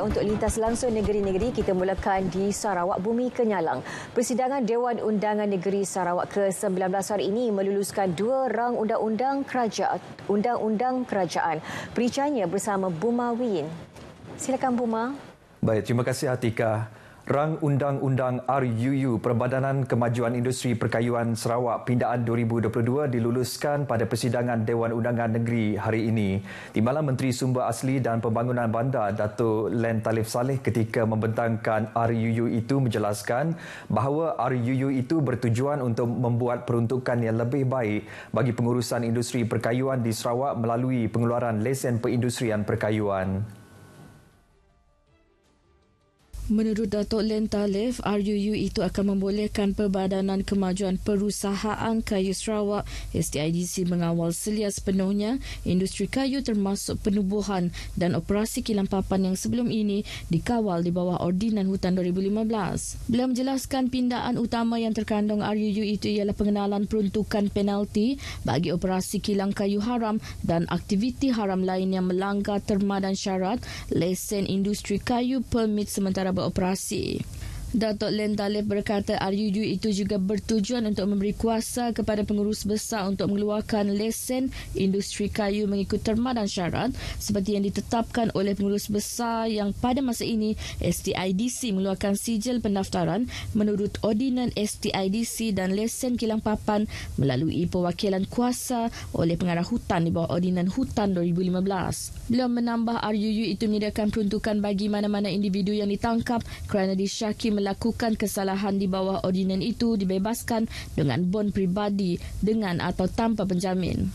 Dan untuk lintas langsung negeri-negeri, kita mulakan di Sarawak, Bumi Kenyalang. Persidangan Dewan Undangan Negeri Sarawak ke-19 hari ini meluluskan 2 rang undang-undang kerajaan. Perincahnya bersama Buma Win. Silakan Buma. Baik, terima kasih Atika. Rang Undang-Undang RUU Perbadanan Kemajuan Industri Perkayuan Sarawak Pindaan 2022 diluluskan pada persidangan Dewan Undangan Negeri hari ini. Di malam Menteri Sumber Asli dan Pembangunan Bandar Datuk Len Talib Saleh ketika membentangkan RUU itu menjelaskan bahawa RUU itu bertujuan untuk membuat peruntukan yang lebih baik bagi pengurusan industri perkayuan di Sarawak melalui pengeluaran lesen perindustrian perkayuan. Menurut Datuk Len Talib, RUU itu akan membolehkan Perbadanan Kemajuan Perusahaan Kayu Sarawak STIDC mengawal selia sepenuhnya industri kayu termasuk penubuhan dan operasi kilang papan yang sebelum ini dikawal di bawah Ordinan Hutan 2015. Beliau menjelaskan pindaan utama yang terkandung RUU itu ialah pengenalan peruntukan penalti bagi operasi kilang kayu haram dan aktiviti haram lain yang melanggar terma dan syarat lesen industri kayu permit sementara beroperasi. Datuk Len Talib berkata RUU itu juga bertujuan untuk memberi kuasa kepada pengurus besar untuk mengeluarkan lesen industri kayu mengikut terma dan syarat seperti yang ditetapkan oleh pengurus besar yang pada masa ini STIDC mengeluarkan sijil pendaftaran menurut Ordinan STIDC dan lesen kilang papan melalui perwakilan kuasa oleh pengarah hutan di bawah Ordinan Hutan 2015. Beliau menambah RUU itu menyediakan peruntukan bagi mana-mana individu yang ditangkap kerana disyaki melakukan kesalahan di bawah ordinan itu dibebaskan dengan bon peribadi dengan atau tanpa penjamin.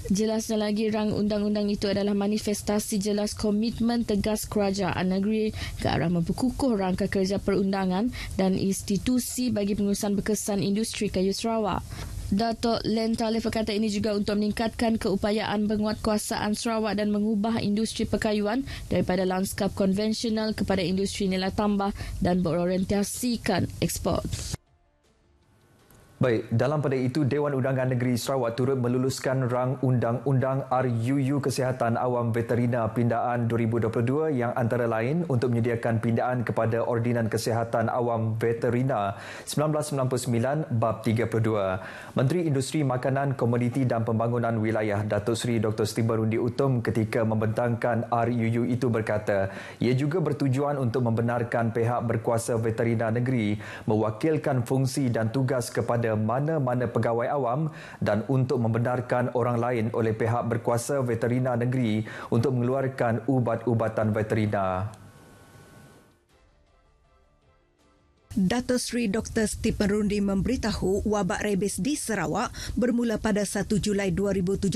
Jelasnya lagi, rang undang-undang itu adalah manifestasi jelas komitmen tegas kerajaan negeri ke arah memperkukuh rangka kerja perundangan dan institusi bagi pengurusan berkesan industri kayu Sarawak. Datuk Len Talib berkata ini juga untuk meningkatkan keupayaan penguatkuasaan Sarawak dan mengubah industri perkayuan daripada lanskap konvensional kepada industri nilai tambah dan berorientasikan ekspor. Baik, dalam pada itu, Dewan Undangan Negeri Sarawak turut meluluskan rang Undang-Undang RUU Kesihatan Awam Veterina Pindaan 2022 yang antara lain untuk menyediakan pindaan kepada Ordinan Kesihatan Awam Veterina 1999 Bab 32. Menteri Industri Makanan, Komoditi dan Pembangunan Wilayah Datuk Seri Dr. Stibar Rundi Utom ketika membentangkan RUU itu berkata, ia juga bertujuan untuk membenarkan pihak berkuasa veterina negeri mewakilkan fungsi dan tugas kepada mana-mana pegawai awam dan untuk membenarkan orang lain oleh pihak berkuasa veterina negeri untuk mengeluarkan ubat-ubatan veterina. Datuk Seri Dr. Stephen Rundi memberitahu wabak rabies di Sarawak bermula pada 1 Julai 2017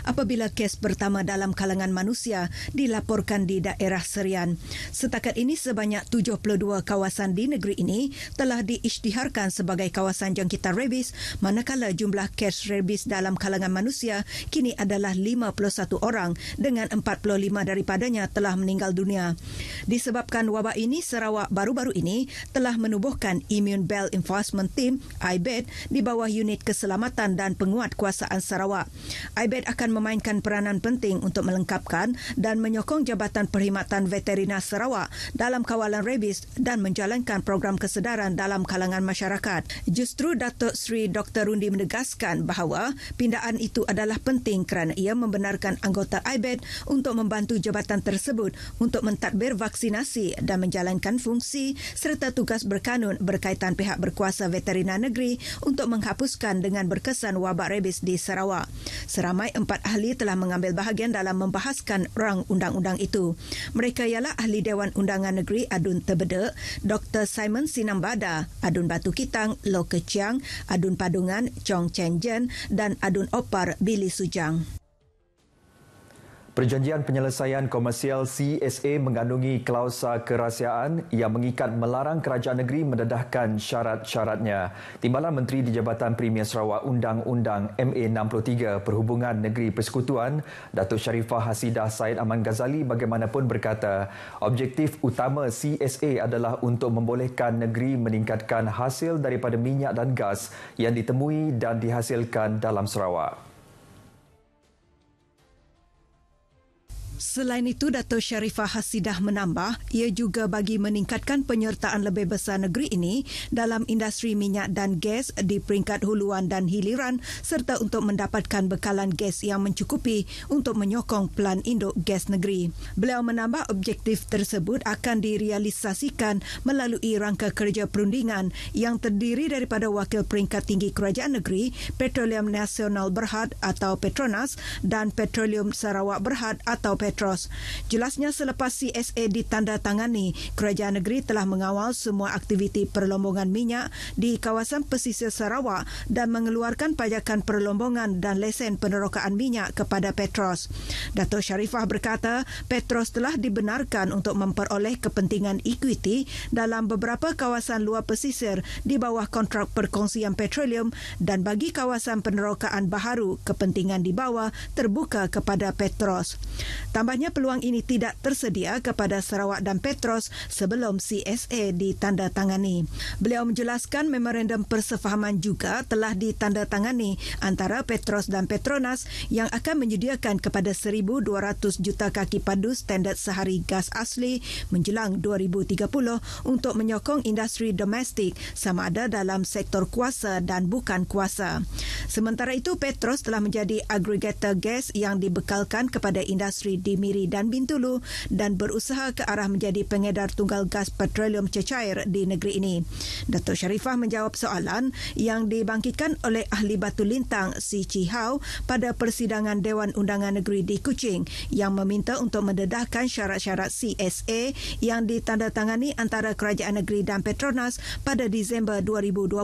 apabila kes pertama dalam kalangan manusia dilaporkan di daerah Serian. Setakat ini sebanyak 72 kawasan di negeri ini telah diisytiharkan sebagai kawasan jangkitan rabies, manakala jumlah kes rabies dalam kalangan manusia kini adalah 51 orang dengan 45 daripadanya telah meninggal dunia. Disebabkan wabak ini, Sarawak baru-baru ini telah menubuhkan Immune Belt Enforcement Team (IBET) di bawah Unit Keselamatan dan Penguatkuasaan Sarawak. IBET akan memainkan peranan penting untuk melengkapkan dan menyokong Jabatan Perkhidmatan Veterina Sarawak dalam kawalan rabies dan menjalankan program kesedaran dalam kalangan masyarakat. Justru Datuk Seri Dr. Rundi menegaskan bahawa pindaan itu adalah penting kerana ia membenarkan anggota IBET untuk membantu jabatan tersebut untuk mentadbir vaksinasi dan menjalankan fungsi serta tugas berkanun berkaitan pihak berkuasa veterina negeri untuk menghapuskan dengan berkesan wabak rabies di Sarawak. Seramai 4 ahli telah mengambil bahagian dalam membahaskan rang undang-undang itu. Mereka ialah Ahli Dewan Undangan Negeri Adun Tebedek, Dr. Simon Sinambada, Adun Batu Kitang, Lo Keciang, Adun Padungan, Chong Chen Jen dan Adun Opar, Billy Sujang. Perjanjian Penyelesaian Komersial CSA mengandungi klausa kerahsiaan yang mengikat melarang kerajaan negeri mendedahkan syarat-syaratnya. Timbalan Menteri di Jabatan Premier Sarawak Undang-Undang MA63 Perhubungan Negeri Persekutuan, Datuk Sharifah Hasidah Said Aman Ghazali bagaimanapun berkata, objektif utama CSA adalah untuk membolehkan negeri meningkatkan hasil daripada minyak dan gas yang ditemui dan dihasilkan dalam Sarawak. Selain itu, Dato' Sharifah Hasidah menambah, ia juga bagi meningkatkan penyertaan lebih besar negeri ini dalam industri minyak dan gas di peringkat huluan dan hiliran serta untuk mendapatkan bekalan gas yang mencukupi untuk menyokong pelan induk gas negeri. Beliau menambah objektif tersebut akan direalisasikan melalui rangka kerja perundingan yang terdiri daripada Wakil Peringkat Tinggi Kerajaan Negeri, Petroleum Nasional Berhad atau Petronas dan Petroleum Sarawak Berhad atau Petros. Jelasnya selepas CSA ditandatangani, Kerajaan Negeri telah mengawal semua aktiviti perlombongan minyak di kawasan pesisir Sarawak dan mengeluarkan pajakan perlombongan dan lesen penerokaan minyak kepada Petros. Dato' Sharifah berkata, Petros telah dibenarkan untuk memperoleh kepentingan ekuiti dalam beberapa kawasan luar pesisir di bawah kontrak perkongsian petroleum dan bagi kawasan penerokaan baharu, kepentingan di bawah terbuka kepada Petros. Tambahnya, peluang ini tidak tersedia kepada Sarawak dan Petros sebelum CSA ditandatangani. Beliau menjelaskan memorandum persefahaman juga telah ditandatangani antara Petros dan Petronas yang akan menyediakan kepada 1,200 juta kaki padu standard sehari gas asli menjelang 2030 untuk menyokong industri domestik sama ada dalam sektor kuasa dan bukan kuasa. Sementara itu, Petros telah menjadi agregator gas yang dibekalkan kepada industri di Miri dan Bintulu dan berusaha ke arah menjadi pengedar tunggal gas petroleum cecair di negeri ini. Dato' Sharifah menjawab soalan yang dibangkitkan oleh ahli batu lintang Si Chi Hau pada persidangan Dewan Undangan Negeri di Kuching yang meminta untuk mendedahkan syarat-syarat CSA yang ditandatangani antara Kerajaan Negeri dan Petronas pada Disember 2020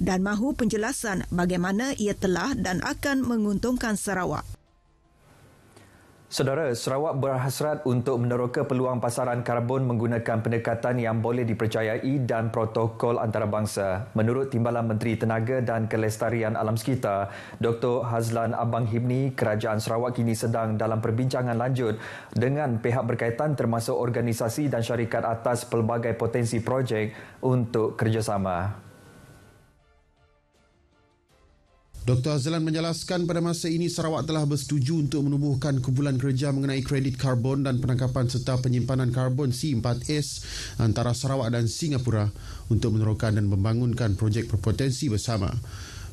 dan mahu penjelasan bagaimana ia telah dan akan menguntungkan Sarawak. Saudara, Sarawak berhasrat untuk meneroka peluang pasaran karbon menggunakan pendekatan yang boleh dipercayai dan protokol antarabangsa. Menurut Timbalan Menteri Tenaga dan Kelestarian Alam Sekitar, Dr. Hazlan Abang Hibni, Kerajaan Sarawak kini sedang dalam perbincangan lanjut dengan pihak berkaitan termasuk organisasi dan syarikat atas pelbagai potensi projek untuk kerjasama. Dr. Hazlan menjelaskan pada masa ini Sarawak telah bersetuju untuk menubuhkan kumpulan kerja mengenai kredit karbon dan penangkapan serta penyimpanan karbon C4S antara Sarawak dan Singapura untuk menerokan dan membangunkan projek berpotensi bersama.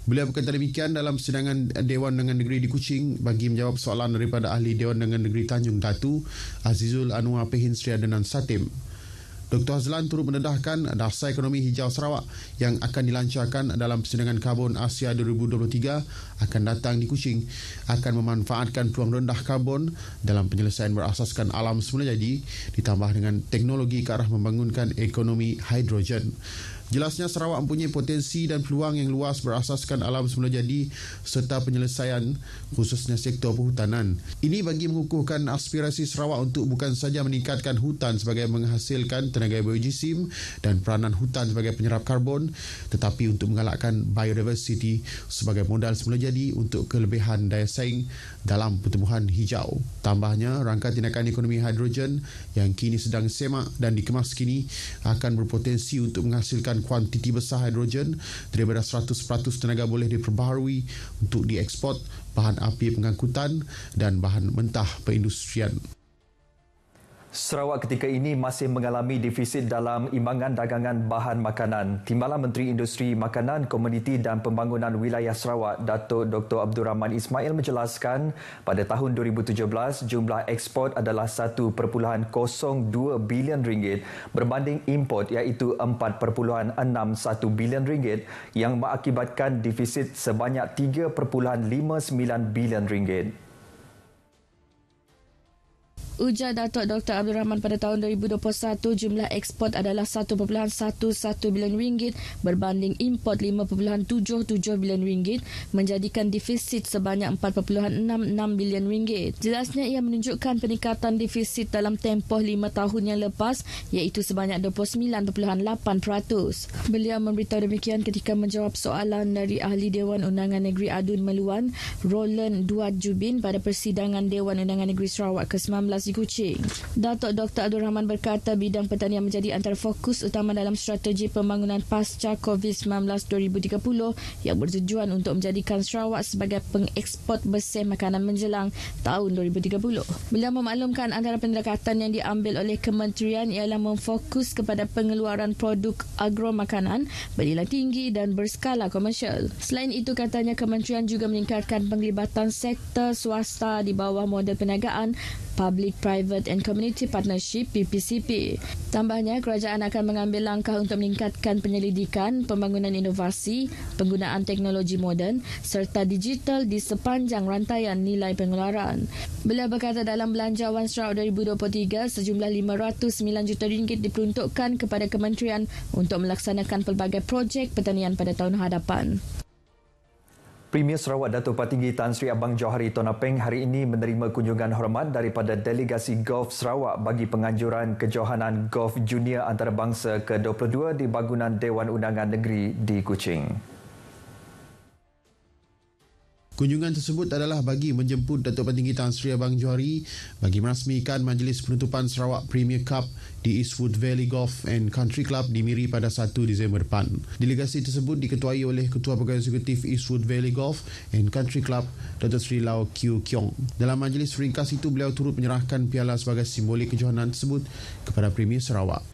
Beliau berkata demikian dalam persidangan Dewan Undangan Negeri di Kuching bagi menjawab soalan daripada ahli Dewan Undangan Negeri Tanjung Datu, Azizul Anwar Pehin Sri Adenan Satim. Dr. Hazlan turut mendedahkan dasar ekonomi hijau Sarawak yang akan dilancarkan dalam persidangan karbon Asia 2023 akan datang di Kuching akan memanfaatkan peluang rendah karbon dalam penyelesaian berasaskan alam semula jadi ditambah dengan teknologi ke arah membangunkan ekonomi hidrogen. Jelasnya Sarawak mempunyai potensi dan peluang yang luas berasaskan alam semula jadi serta penyelesaian khususnya sektor perhutanan. Ini bagi mengukuhkan aspirasi Sarawak untuk bukan saja meningkatkan hutan sebagai menghasilkan tenaga biojisim dan peranan hutan sebagai penyerap karbon tetapi untuk mengalahkan biodiversity sebagai modal semula jadi untuk kelebihan daya saing dalam pertumbuhan hijau. Tambahnya, rangka tindakan ekonomi hidrogen yang kini sedang semak dan dikemas kini akan berpotensi untuk menghasilkan kuantiti besar hidrogen daripada 100% tenaga boleh diperbaharui untuk dieksport bahan api pengangkutan dan bahan mentah perindustrian. Sarawak ketika ini masih mengalami defisit dalam imbangan dagangan bahan makanan. Timbalan Menteri Industri Makanan, Komuniti dan Pembangunan Wilayah Sarawak, Datuk Dr. Abdul Rahman Ismail menjelaskan pada tahun 2017 jumlah ekspor adalah 1.02 bilion ringgit berbanding import iaitu 4.61 bilion ringgit yang mengakibatkan defisit sebanyak 3.59 bilion ringgit. Ujar Datuk Dr. Abdul Rahman pada tahun 2021 jumlah ekspor adalah 1.11 bilion ringgit berbanding import 5.77 bilion ringgit menjadikan defisit sebanyak 4.66 bilion ringgit. Jelasnya ia menunjukkan peningkatan defisit dalam tempoh 5 tahun yang lepas iaitu sebanyak 29.8%. Beliau memberitahu demikian ketika menjawab soalan dari ahli Dewan Undangan Negeri Adun Meluan, Roland Duat Jubin pada persidangan Dewan Undangan Negeri Sarawak ke-19 di Kuching. Datuk Dr. Abdul Rahman berkata bidang pertanian menjadi antara fokus utama dalam strategi pembangunan pasca COVID-19 2030 yang bertujuan untuk menjadikan Sarawak sebagai pengeksport bersih makanan menjelang tahun 2030. Beliau memaklumkan antara pendekatan yang diambil oleh kementerian ialah memfokus kepada pengeluaran produk agro makanan bernilai tinggi dan berskala komersial. Selain itu, katanya kementerian juga meningkatkan penglibatan sektor swasta di bawah model perniagaan Public, Private and Community Partnership PPCP. Tambahnya, kerajaan akan mengambil langkah untuk meningkatkan penyelidikan, pembangunan inovasi, penggunaan teknologi moden serta digital di sepanjang rantaian nilai pengeluaran. Beliau berkata dalam Belanjawan Sarawak 2023, sejumlah RM509 juta diperuntukkan kepada kementerian untuk melaksanakan pelbagai projek pertanian pada tahun hadapan. Premier Sarawak Dato' Patinggi Tan Sri Abang Johari Tonapeng hari ini menerima kunjungan hormat daripada Delegasi Golf Sarawak bagi penganjuran kejohanan golf junior antarabangsa ke-22 di bangunan Dewan Undangan Negeri di Kuching. Kunjungan tersebut adalah bagi menjemput Datuk Patinggi Tan Sri Abang Johari bagi merasmikan majlis penutupan Sarawak Premier Cup di Eastwood Valley Golf and Country Club di Miri pada 1 Disember depan. Delegasi tersebut diketuai oleh Ketua Pegawai Eksekutif Eastwood Valley Golf and Country Club, Dr. Sri Lau Kiu Kiong. Dalam majlis ringkas itu, beliau turut menyerahkan piala sebagai simbolik kejohanan tersebut kepada Premier Sarawak.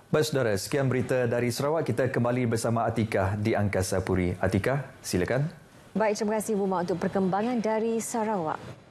Baik saudara, sekian berita dari Sarawak. Kita kembali bersama Atikah di Angkasa Puri. Atikah, silakan. Baik, terima kasih Bu Mak untuk perkembangan dari Sarawak.